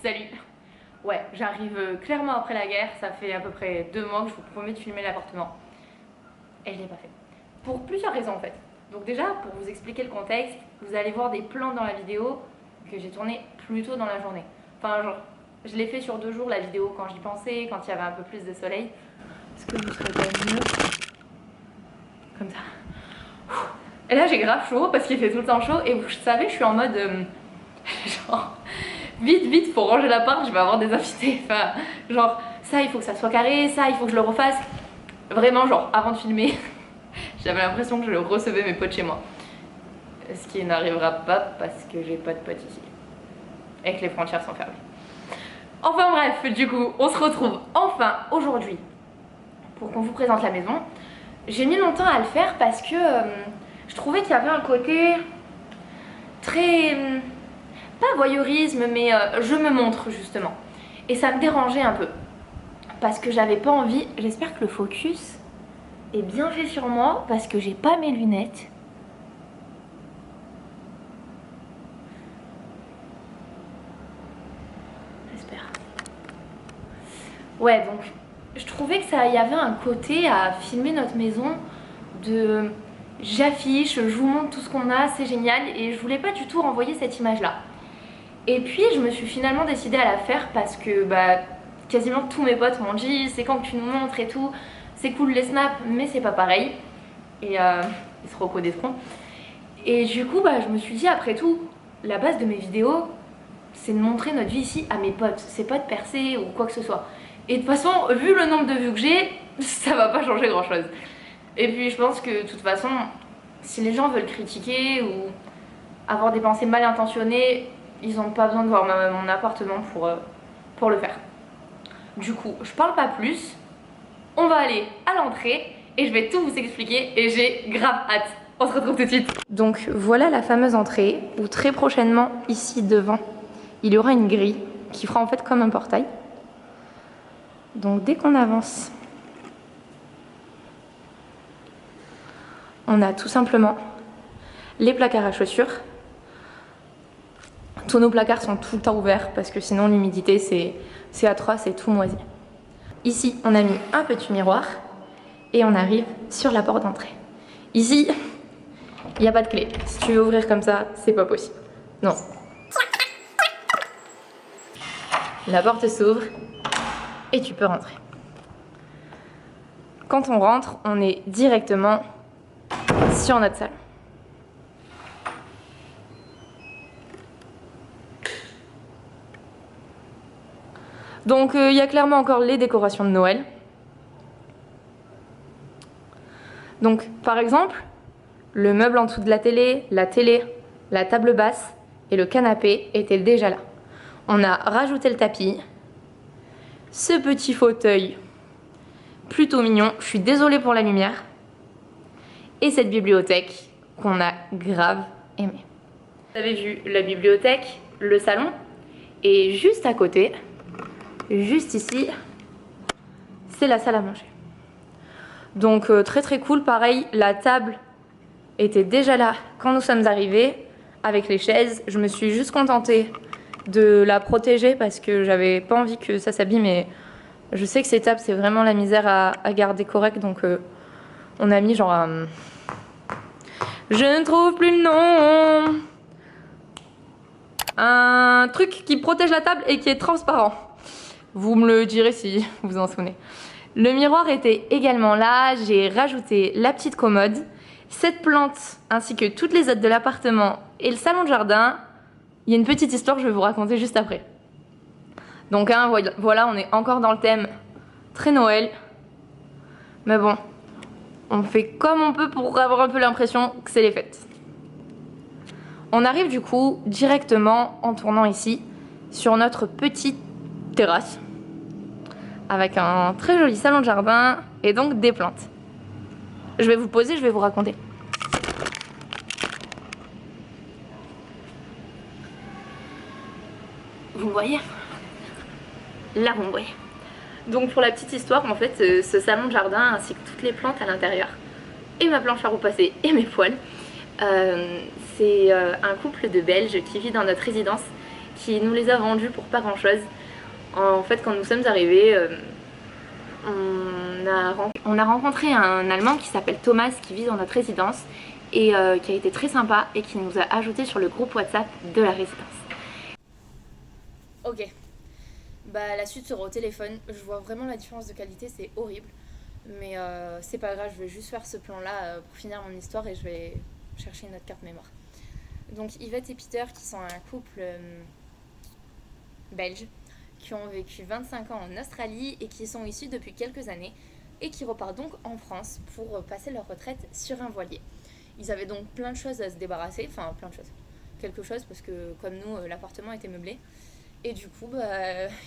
Salut. Ouais, j'arrive clairement après la guerre, ça fait à peu près 2 mois que je vous promets de filmer l'appartement. Et je l'ai pas fait. Pour plusieurs raisons en fait. Donc déjà, pour vous expliquer le contexte, vous allez voir des plans dans la vidéo que j'ai tourné plus tôt dans la journée. Enfin genre, je l'ai fait sur 2 jours la vidéo quand j'y pensais, quand il y avait un peu plus de soleil. Est-ce que vous serez pas mieux comme ça? Et là j'ai grave chaud parce qu'il fait tout le temps chaud et vous savez, je suis en mode genre vite faut ranger l'appart, je vais avoir des invités. Enfin genre ça il faut que ça soit carré, ça il faut que je le refasse. Vraiment genre avant de filmer j'avais l'impression que je recevais mes potes chez moi. Ce qui n'arrivera pas parce que j'ai pas de potes ici et que les frontières sont fermées. Enfin bref, du coup on se retrouve enfin aujourd'hui pour qu'on vous présente la maison. J'ai mis longtemps à le faire parce que je trouvais qu'il y avait un côté très... pas voyeurisme, mais je me montre justement. Et ça me dérangeait un peu. Parce que j'avais pas envie... J'espère que le focus est bien fait sur moi parce que j'ai pas mes lunettes. J'espère. Ouais, donc je trouvais que ça y avait un côté à filmer notre maison de... J'affiche, je vous montre tout ce qu'on a, c'est génial. Et je voulais pas du tout renvoyer cette image-là. Et puis je me suis finalement décidée à la faire parce que bah, quasiment tous mes potes m'ont dit c'est quand que tu nous montres et tout. C'est cool les snaps mais c'est pas pareil. Et ils se reconnaîtront. Et du coup bah, je me suis dit après tout, la base de mes vidéos c'est de montrer notre vie ici à mes potes. C'est pas de percer ou quoi que ce soit. Et de toute façon vu le nombre de vues que j'ai, ça va pas changer grand chose. Et puis je pense que de toute façon si les gens veulent critiquer ou avoir des pensées mal intentionnées, ils n'ont pas besoin de voir mon appartement pour le faire. Du coup, je parle pas plus. On va aller à l'entrée et je vais tout vous expliquer et j'ai grave hâte. On se retrouve tout de suite. Donc voilà la fameuse entrée où très prochainement, ici devant, il y aura une grille qui fera en fait comme un portail. Donc dès qu'on avance, on a tout simplement les placards à chaussures. Tous nos placards sont tout le temps ouverts parce que sinon l'humidité c'est atroce, c'est tout moisi. Ici on a mis un petit miroir et on arrive sur la porte d'entrée. Ici il n'y a pas de clé. Si tu veux ouvrir comme ça, c'est pas possible. Non. La porte s'ouvre et tu peux rentrer. Quand on rentre, on est directement sur notre salle. Donc il y a clairement encore les décorations de Noël. Donc par exemple, le meuble en dessous de la télé, la table basse et le canapé étaient déjà là. On a rajouté le tapis, ce petit fauteuil plutôt mignon, je suis désolée pour la lumière, et cette bibliothèque qu'on a grave aimée. Vous avez vu la bibliothèque, le salon, et juste à côté, juste ici, c'est la salle à manger. Donc très cool, pareil, la table était déjà là quand nous sommes arrivés avec les chaises. Je me suis juste contentée de la protéger parce que j'avais pas envie que ça s'abîme et je sais que ces tables c'est vraiment la misère à garder correct, donc on a mis genre je ne trouve plus le nom, un truc qui protège la table et qui est transparent. Vous me le direz si vous vous en souvenez. Le miroir était également là, j'ai rajouté la petite commode, cette plante ainsi que toutes les autres de l'appartement et le salon de jardin. Il y a une petite histoire que je vais vous raconter juste après. Donc hein, voilà, on est encore dans le thème très Noël. Mais bon, on fait comme on peut pour avoir un peu l'impression que c'est les fêtes. On arrive du coup directement en tournant ici sur notre petite terrasse avec un très joli salon de jardin et donc des plantes. Je vais vous poser, je vais vous raconter. Vous me voyez? Là vous me voyez. Donc pour la petite histoire, en fait, ce salon de jardin ainsi que toutes les plantes à l'intérieur et ma planche à repasser et mes poêles, c'est un couple de Belges qui vit dans notre résidence qui nous les a vendus pour pas grand chose. En fait, quand nous sommes arrivés, on a rencontré un Allemand qui s'appelle Thomas qui vit dans notre résidence et qui a été très sympa et qui nous a ajouté sur le groupe WhatsApp de la résidence. Ok, bah la suite sera au téléphone. Je vois vraiment la différence de qualité, c'est horrible. Mais c'est pas grave, je vais juste faire ce plan-là pour finir mon histoire et je vais chercher une autre carte mémoire. Donc Yvette et Peter qui sont un couple belge qui ont vécu 25 ans en Australie et qui sont issus depuis quelques années et qui repartent donc en France pour passer leur retraite sur un voilier. Ils avaient donc plein de choses à se débarrasser, enfin plein de choses, quelque chose parce que comme nous l'appartement était meublé et du coup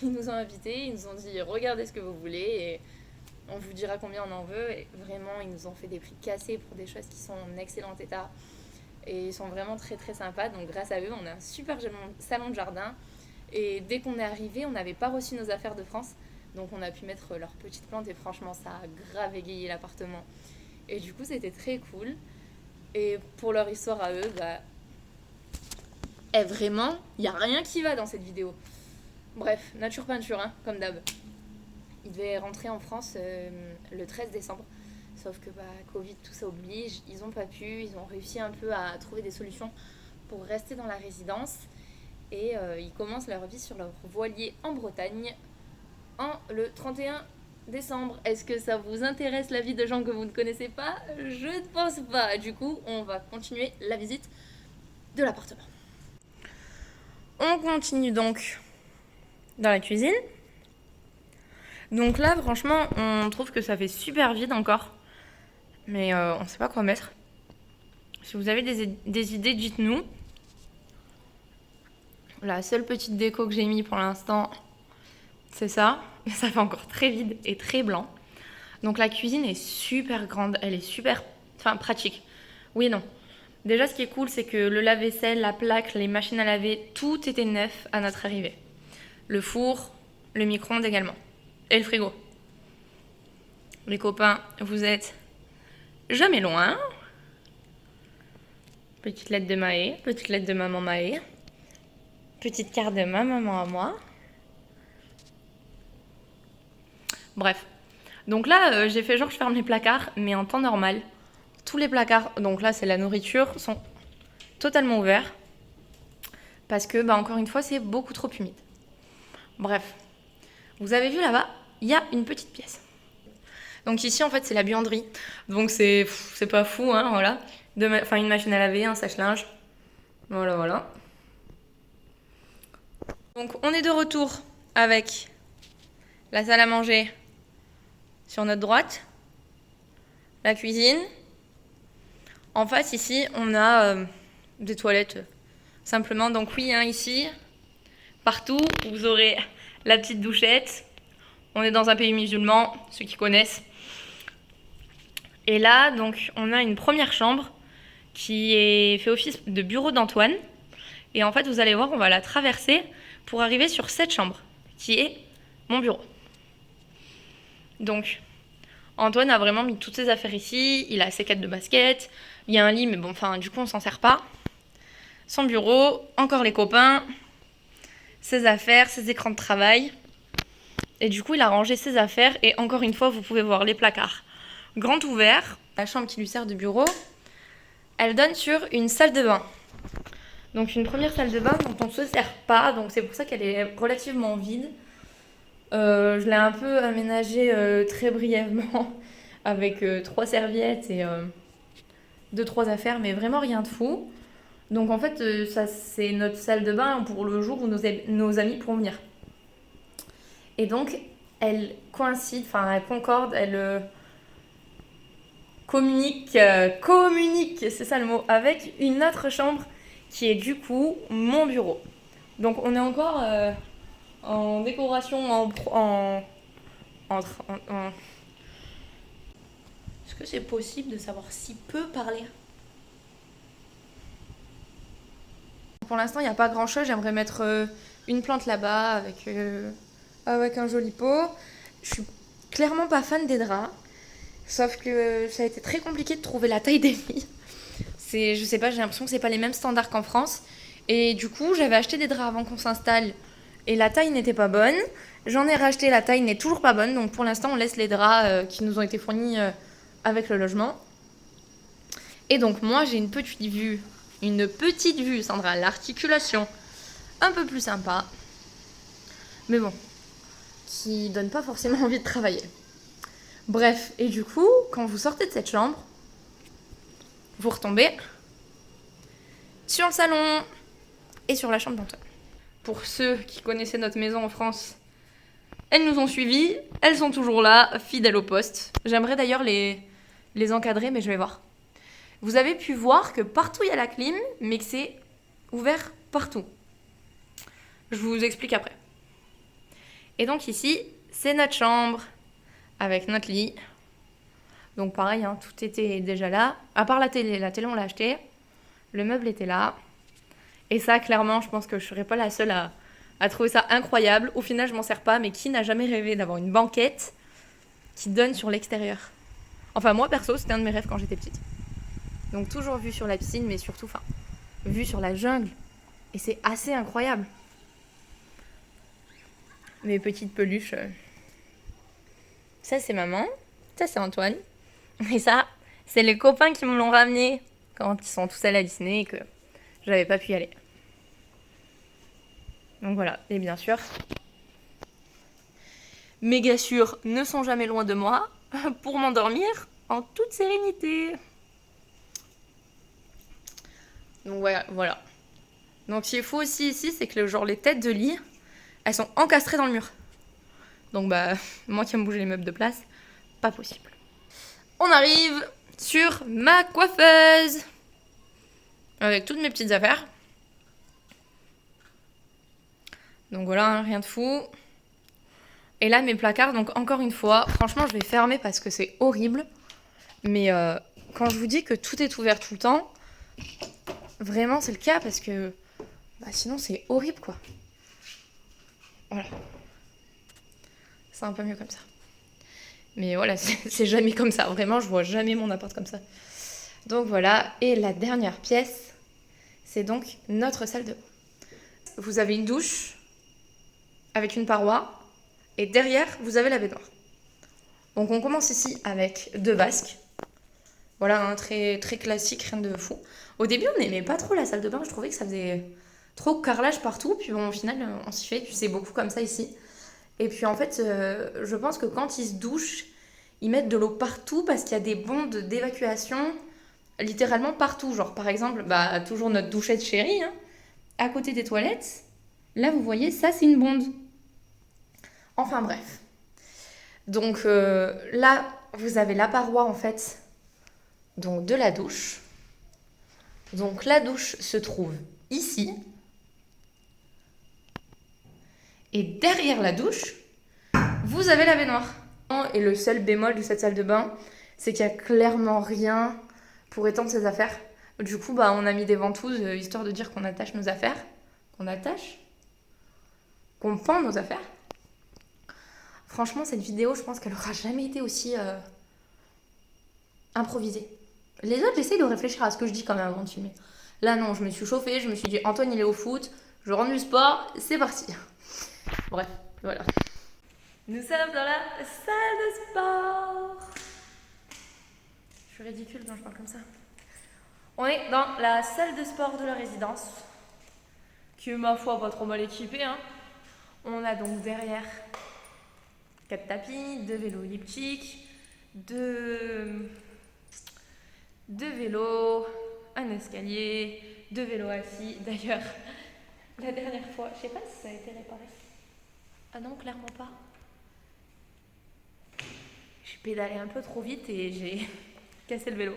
ils nous ont invités, ils nous ont dit regardez ce que vous voulez et on vous dira combien on en veut et vraiment ils nous ont fait des prix cassés pour des choses qui sont en excellent état et ils sont vraiment très très sympas, donc grâce à eux on a un super salon de jardin et dès qu'on est arrivé on n'avait pas reçu nos affaires de France, donc on a pu mettre leurs petites plantes et franchement ça a grave égayé l'appartement et du coup c'était très cool. Et pour leur histoire à eux, vraiment, il n'y a rien qui va dans cette vidéo. Bref, nature peinture, hein, comme d'hab. Ils devaient rentrer en France le 13 décembre. Sauf que Covid, tout ça oblige. Ils n'ont pas pu. Ils ont réussi un peu à trouver des solutions pour rester dans la résidence. Et ils commencent leur vie sur leur voilier en Bretagne le 31 décembre. Est-ce que ça vous intéresse la vie de gens que vous ne connaissez pas? Je ne pense pas. Du coup, on va continuer la visite de l'appartement. On continue donc dans la cuisine. Donc là, franchement, on trouve que ça fait super vide encore. Mais on ne sait pas quoi mettre. Si vous avez des idées, dites-nous. La seule petite déco que j'ai mis pour l'instant, c'est ça. Mais ça fait encore très vide et très blanc. Donc la cuisine est super grande. Elle est super pratique. Oui et non. Déjà, ce qui est cool, c'est que le lave-vaisselle, la plaque, les machines à laver, tout était neuf à notre arrivée. Le four, le micro-ondes également. Et le frigo. Les copains, vous êtes jamais loin. Petite lettre de Maë, petite lettre de maman Maë. Petite carte de ma maman à moi. Bref. Donc là, j'ai fait genre je ferme les placards, mais en temps normal. Tous les placards, donc là c'est la nourriture, sont totalement ouverts. Parce que, encore une fois, c'est beaucoup trop humide. Bref. Vous avez vu là-bas, il y a une petite pièce. Donc ici, en fait, c'est la buanderie. Donc c'est pas fou, hein, voilà. Une machine à laver, un sèche-linge. Voilà. Donc on est de retour avec la salle à manger sur notre droite. La cuisine. En face, ici, on a des toilettes simplement. Donc oui, hein, ici, partout, vous aurez la petite douchette. On est dans un pays musulman, ceux qui connaissent. Et là, donc, on a une première chambre qui fait office de bureau d'Antoine. Et en fait, vous allez voir, on va la traverser pour arriver sur cette chambre, qui est mon bureau. Donc, Antoine a vraiment mis toutes ses affaires ici. Il a ses cadres de basket. Il y a un lit, mais bon, du coup, on s'en sert pas. Son bureau, encore les copains, ses affaires, ses écrans de travail. Et du coup, il a rangé ses affaires. Et encore une fois, vous pouvez voir les placards grand ouverts. La chambre qui lui sert de bureau, elle donne sur une salle de bain. Donc une première salle de bain dont on ne se sert pas. Donc c'est pour ça qu'elle est relativement vide. Je l'ai un peu aménagée très brièvement avec 3 serviettes et 2-3 affaires, mais vraiment rien de fou. Donc en fait, ça c'est notre salle de bain pour le jour où nos amis pourront venir. Et donc, elle coïncide, elle concorde, elle communique, c'est ça le mot, avec une autre chambre qui est du coup mon bureau. Donc on est encore en décoration, Est-ce que c'est possible de savoir s'il peut parler? Pour l'instant, il n'y a pas grand-chose. J'aimerais mettre une plante là-bas avec un joli pot. Je suis clairement pas fan des draps. Sauf que ça a été très compliqué de trouver la taille des lits. Je sais pas, j'ai l'impression que c'est pas les mêmes standards qu'en France. Et du coup, j'avais acheté des draps avant qu'on s'installe et la taille n'était pas bonne. J'en ai racheté, la taille n'est toujours pas bonne. Donc pour l'instant, on laisse les draps qui nous ont été fournis avec le logement. Et donc moi, j'ai une petite vue, Sandra, l'articulation un peu plus sympa. Mais bon, qui donne pas forcément envie de travailler. Bref, et du coup, quand vous sortez de cette chambre, vous retombez sur le salon et sur la chambre d'Antoine. Pour ceux qui connaissaient notre maison en France, elles nous ont suivis, elles sont toujours là, fidèles au poste. J'aimerais d'ailleurs les encadrer, mais je vais voir. Vous avez pu voir que partout il y a la clim, mais que c'est ouvert partout. Je vous explique après. Et donc ici, c'est notre chambre, avec notre lit. Donc pareil, hein, tout était déjà là. À part la télé on l'a acheté. Le meuble était là. Et ça, clairement, je pense que je ne serais pas la seule à trouver ça incroyable. Au final, je m'en sers pas, mais qui n'a jamais rêvé d'avoir une banquette qui donne sur l'extérieur? Enfin, moi, perso, c'était un de mes rêves quand j'étais petite. Donc toujours vue sur la piscine, mais surtout, vue sur la jungle. Et c'est assez incroyable. Mes petites peluches. Ça, c'est maman. Ça, c'est Antoine. Et ça, c'est les copains qui me l'ont ramené quand ils sont tous allés à Disney et que j'avais pas pu y aller. Donc voilà, et bien sûr, mes gassures ne sont jamais loin de moi pour m'endormir en toute sérénité. Donc voilà. Donc ce qui est fou aussi ici, c'est que les têtes de lit, elles sont encastrées dans le mur. Donc moi qui aime bouger les meubles de place, pas possible. On arrive sur ma coiffeuse avec toutes mes petites affaires. Donc voilà, hein, rien de fou. Et là, mes placards, donc encore une fois, franchement, je vais fermer parce que c'est horrible. Mais quand je vous dis que tout est ouvert tout le temps, vraiment, c'est le cas parce que sinon, c'est horrible, quoi. Voilà. C'est un peu mieux comme ça. Mais voilà, c'est jamais comme ça. Vraiment, je vois jamais mon appart comme ça. Donc voilà. Et la dernière pièce, c'est donc notre salle de bain. Vous avez une douche avec une paroi. Et derrière, vous avez la baignoire. Donc on commence ici avec 2 vasques. Voilà, très, très classique, rien de fou. Au début, on n'aimait pas trop la salle de bain. Je trouvais que ça faisait trop carrelage partout. Puis bon, au final, on s'y fait. Puis c'est beaucoup comme ça ici. Et puis en fait, je pense que quand ils se douchent, ils mettent de l'eau partout parce qu'il y a des bondes d'évacuation littéralement partout. Genre par exemple, toujours notre douchette chérie, hein, à côté des toilettes. Là, vous voyez, ça c'est une bonde. Enfin bref. Donc là, vous avez la paroi en fait donc, de la douche. Donc la douche se trouve ici. Et derrière la douche, vous avez la baignoire. Et le seul bémol de cette salle de bain, c'est qu'il n'y a clairement rien pour étendre ses affaires. Du coup, on a mis des ventouses histoire de dire qu'on attache nos affaires. Qu'on pend nos affaires. Franchement, cette vidéo, je pense qu'elle n'aura jamais été aussi improvisée. Les autres, j'essaie de réfléchir à ce que je dis quand même avant de filmer. Là, non, je me suis chauffée, je me suis dit Antoine, il est au foot, je rentre du sport, c'est parti. Bref, voilà. Nous sommes dans la salle de sport. Je suis ridicule quand je parle comme ça. On est dans la salle de sport de la résidence, qui est ma foi pas trop mal équipée, hein. On a donc derrière 4 tapis, 2 vélos elliptiques, 2 vélos, un escalier, 2 vélos assis. D'ailleurs, la dernière fois, je sais pas si ça a été réparé. Ah non, clairement pas. J'ai pédalé un peu trop vite et j'ai cassé le vélo.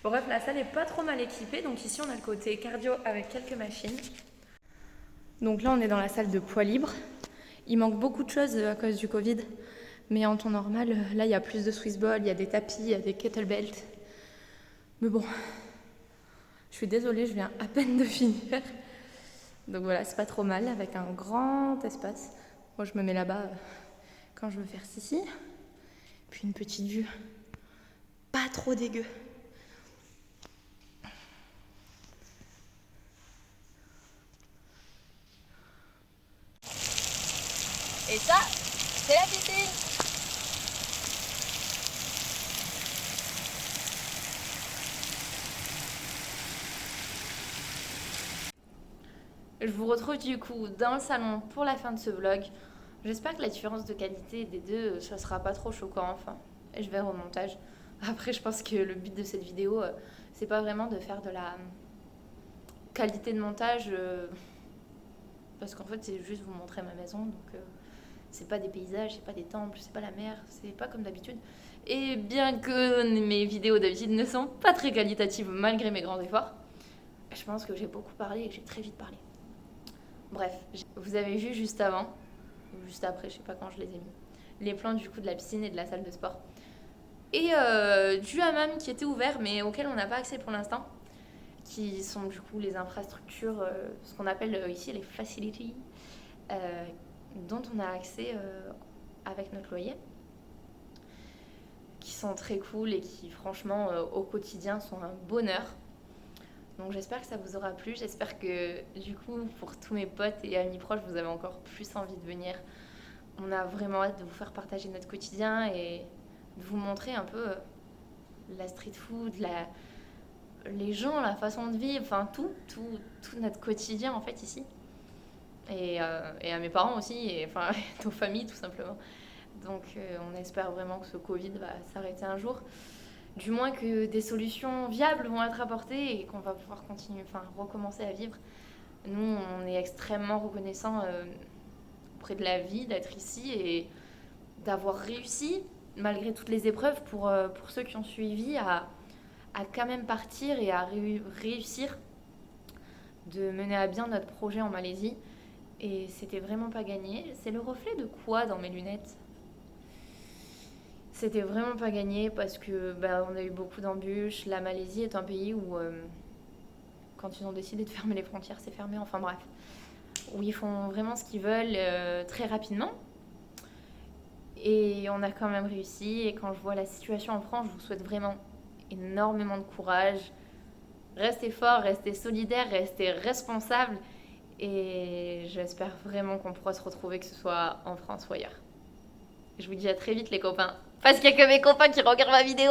Bref, la salle est pas trop mal équipée. Donc ici, on a le côté cardio avec quelques machines. Donc là, on est dans la salle de poids libre. Il manque beaucoup de choses à cause du Covid. Mais en temps normal, là, il y a plus de Swiss ball, il y a des tapis, il y a des kettlebells. Mais bon, je suis désolée, je viens à peine de finir. Donc voilà, c'est pas trop mal, avec un grand espace. Moi, je me mets là-bas quand je veux faire ceci. Puis une petite vue pas trop dégueu. Et ça, c'est la piscine. Je vous retrouve du coup dans le salon pour la fin de ce vlog. J'espère que la différence de qualité des deux, ça sera pas trop choquant. Enfin, je verrai au montage. Après, je pense que le but de cette vidéo, c'est pas vraiment de faire de la qualité de montage, parce qu'en fait, c'est juste vous montrer ma maison. Donc, c'est pas des paysages, c'est pas des temples, c'est pas la mer, c'est pas comme d'habitude. Et bien que mes vidéos d'habitude ne sont pas très qualitatives malgré mes grands efforts, je pense que j'ai beaucoup parlé et que j'ai très vite parlé. Bref, vous avez vu juste avant, ou juste après, je sais pas quand je les ai mis, les plans du coup de la piscine et de la salle de sport. Et du hammam qui était ouvert mais auquel on n'a pas accès pour l'instant, qui sont du coup les infrastructures, ce qu'on appelle ici les facilities, dont on a accès avec notre loyer, qui sont très cool et qui franchement au quotidien sont un bonheur. Donc j'espère que ça vous aura plu, j'espère que du coup pour tous mes potes et amis proches vous avez encore plus envie de venir. On a vraiment hâte de vous faire partager notre quotidien et de vous montrer un peu la street food, les gens, la façon de vivre, enfin tout notre quotidien en fait ici. Et à mes parents aussi, et enfin nos familles tout simplement. Donc on espère vraiment que ce Covid va s'arrêter un jour. Du moins que des solutions viables vont être apportées et qu'on va pouvoir continuer, enfin recommencer à vivre. Nous, on est extrêmement reconnaissants auprès de la vie d'être ici et d'avoir réussi, malgré toutes les épreuves, pour ceux qui ont suivi, à quand même partir et à réussir de mener à bien notre projet en Malaisie. Et c'était vraiment pas gagné. C'est le reflet de quoi dans mes lunettes? C'était vraiment pas gagné parce que on a eu beaucoup d'embûches. La Malaisie est un pays où, quand ils ont décidé de fermer les frontières, c'est fermé. Enfin bref, où ils font vraiment ce qu'ils veulent très rapidement. Et on a quand même réussi. Et quand je vois la situation en France, je vous souhaite vraiment énormément de courage. Restez forts, restez solidaires, restez responsables. Et j'espère vraiment qu'on pourra se retrouver, que ce soit en France ou ailleurs. Je vous dis à très vite les copains. Parce qu'il n'y a que mes copains qui regardent ma vidéo.